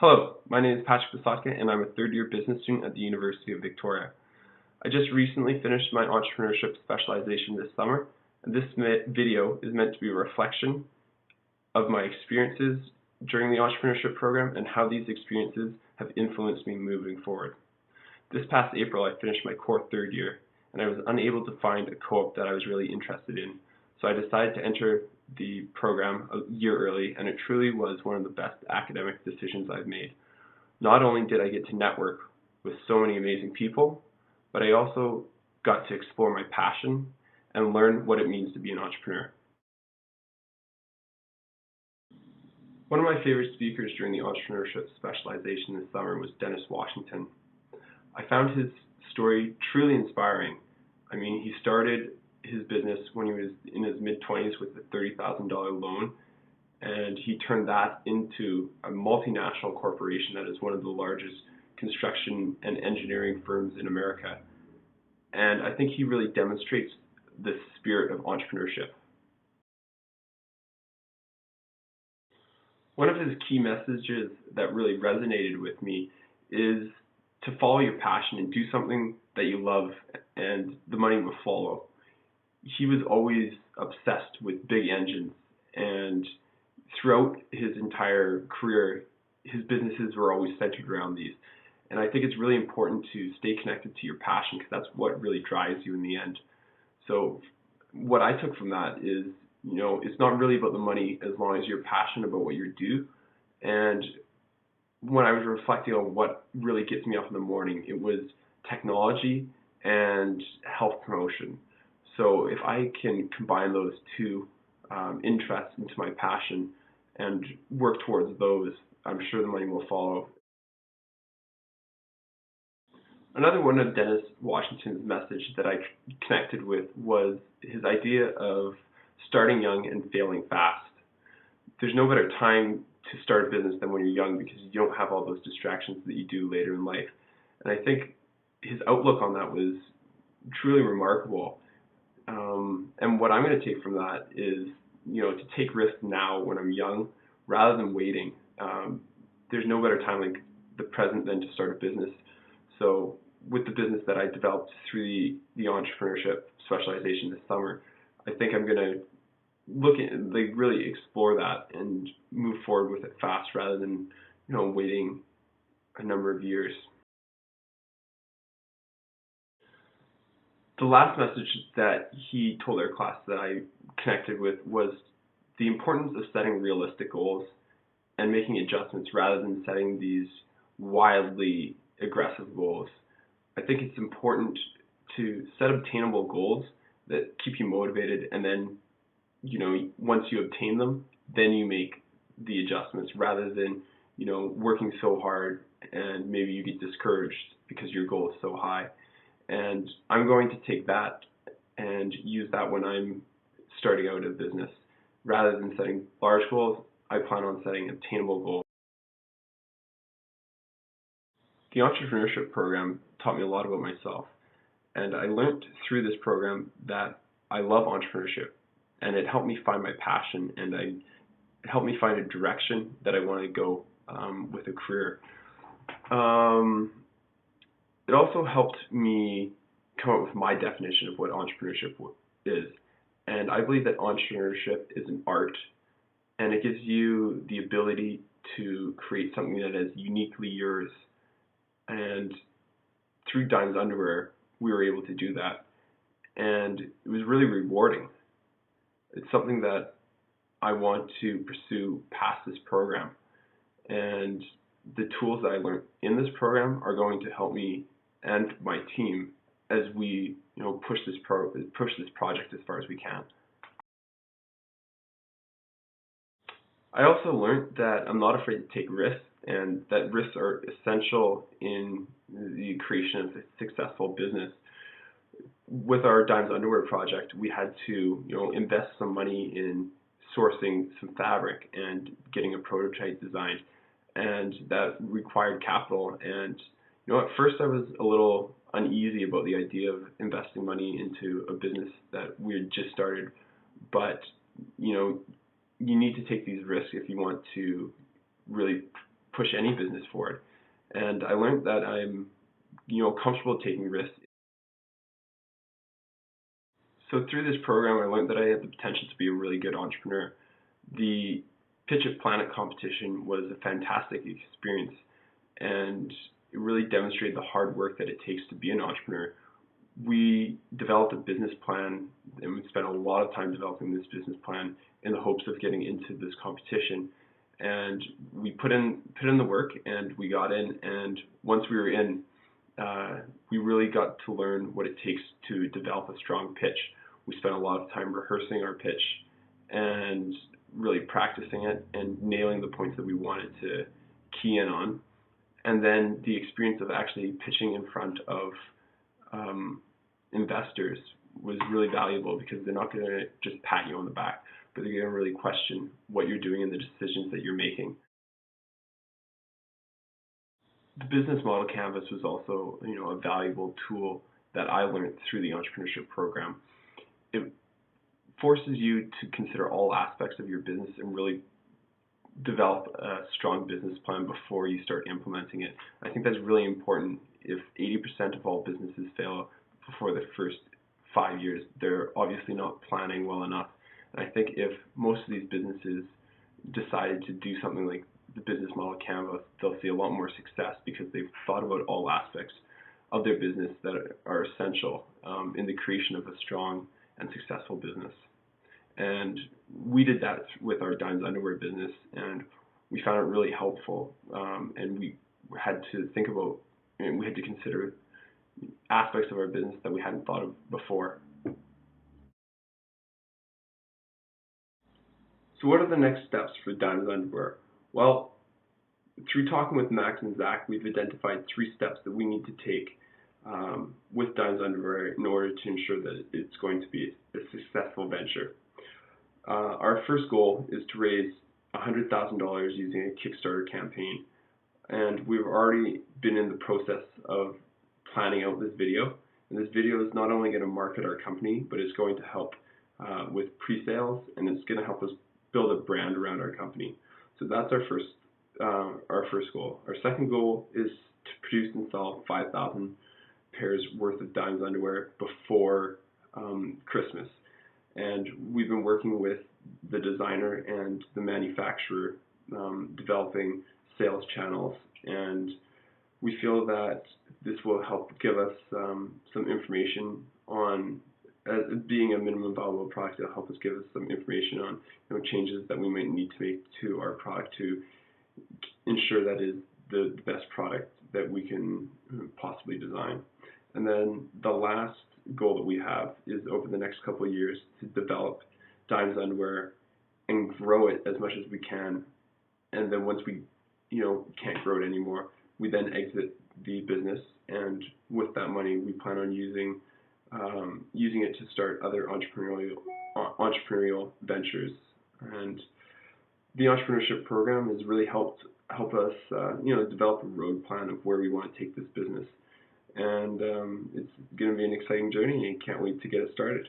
Hello, my name is Patrick Basatka, and I'm a third-year business student at the University of Victoria. I just recently finished my entrepreneurship specialization this summer, and this video is meant to be a reflection of my experiences during the entrepreneurship program and how these experiences have influenced me moving forward. This past April, I finished my core third year, and I was unable to find a co-op that I was really interested in, so I decided to enter the program a year early, and it truly was one of the best academic decisions I've made. Not only did I get to network with so many amazing people, but I also got to explore my passion and learn what it means to be an entrepreneur. One of my favorite speakers during the entrepreneurship specialization this summer was Dennis Washington. I found his story truly inspiring. I mean, he started his business when he was in his mid-20s with a $30,000 loan, and he turned that into a multinational corporation that is one of the largest construction and engineering firms in America. And I think he really demonstrates the spirit of entrepreneurship. One of his key messages that really resonated with me is to follow your passion and do something that you love, and the money will follow. He was always obsessed with big engines, and throughout his entire career, his businesses were always centered around these. And I think it's really important to stay connected to your passion, because that's what really drives you in the end. So what I took from that is, it's not really about the money as long as you're passionate about what you do. And when I was reflecting on what really gets me up in the morning, it was technology and health promotion. So if I can combine those two interests into my passion and work towards those, I'm sure the money will follow. Another one of Dennis Washington's message that I connected with was his idea of starting young and failing fast. There's no better time to start a business than when you're young, because you don't have all those distractions that you do later in life. And I think his outlook on that was truly remarkable. And what I'm going to take from that is, to take risks now when I'm young rather than waiting. There's no better time like the present than to start a business. So with the business that I developed through the entrepreneurship specialization this summer, I think I'm going to look at, really explore that and move forward with it fast rather than, waiting a number of years. The last message that he told our class that I connected with was the importance of setting realistic goals and making adjustments rather than setting these wildly aggressive goals. I think it's important to set obtainable goals that keep you motivated, and then, once you obtain them, then you make the adjustments rather than, working so hard and maybe you get discouraged because your goal is so high. And I'm going to take that and use that when I'm starting out a business. Rather than setting large goals, I plan on setting obtainable goals. The entrepreneurship program taught me a lot about myself, and I learned through this program that I love entrepreneurship, and it helped me find my passion, and it helped me find a direction that I want to go with a career. It also helped me come up with my definition of what entrepreneurship is. And I believe that entrepreneurship is an art, and it gives you the ability to create something that is uniquely yours. And through Dimes Underwear, we were able to do that. And it was really rewarding. It's something that I want to pursue past this program. And the tools that I learned in this program are going to help me and my team as we, push this project as far as we can. I also learned that I'm not afraid to take risks, and that risks are essential in the creation of a successful business. With our Dimes Underwear project, we had to, invest some money in sourcing some fabric and getting a prototype designed, and that required capital. And at first I was a little uneasy about the idea of investing money into a business that we had just started, but you need to take these risks if you want to really push any business forward. And I learned that I'm, comfortable taking risks. So through this program, I learned that I had the potential to be a really good entrepreneur. The Pitch It Planet competition was a fantastic experience, and it really demonstrated the hard work that it takes to be an entrepreneur. We developed a business plan, and we spent a lot of time developing this business plan in the hopes of getting into this competition. And we put in the work, and we got in. And once we were in, we really got to learn what it takes to develop a strong pitch. We spent a lot of time rehearsing our pitch and really practicing it and nailing the points that we wanted to key in on. And then the experience of actually pitching in front of investors was really valuable, because they're not going to just pat you on the back, but they're going to really question what you're doing and the decisions that you're making. The business model canvas was also, a valuable tool that I learned through the entrepreneurship program. It forces you to consider all aspects of your business and really develop a strong business plan before you start implementing it. I think that's really important. If 80% of all businesses fail before the first 5 years, they're obviously not planning well enough. And I think if most of these businesses decided to do something like the business model canvas, they'll see a lot more success, because they've thought about all aspects of their business that are essential in the creation of a strong and successful business. And we did that with our Dimes underwear business, and we found it really helpful. And we had to think about, and we had to consider aspects of our business that we hadn't thought of before. So what are the next steps for Dimes underwear? Well, through talking with Max and Zach, we've identified 3 steps that we need to take with Dimes underwear in order to ensure that it's going to be a successful venture. Our first goal is to raise $100,000 using a Kickstarter campaign, and we've already been in the process of planning out this video. And this video is not only going to market our company, but it's going to help with pre-sales, and it's going to help us build a brand around our company. So that's our first goal. Our second goal is to produce and sell 5,000 pairs worth of Dimes underwear before Christmas. And we've been working with the designer and the manufacturer, developing sales channels, and we feel that this will help give us some information on being a minimum viable product. It'll help us give us some information on changes that we might need to make to our product to ensure that is the best product that we can possibly design. And then the last goal that we have is, over the next couple of years, to develop Dimes underwear and grow it as much as we can. And then once we can't grow it anymore, we then exit the business, and with that money we plan on using it to start other entrepreneurial ventures. And the entrepreneurship program has really help us develop a road plan of where we want to take this business. And it's going to be an exciting journey, and can't wait to get it started.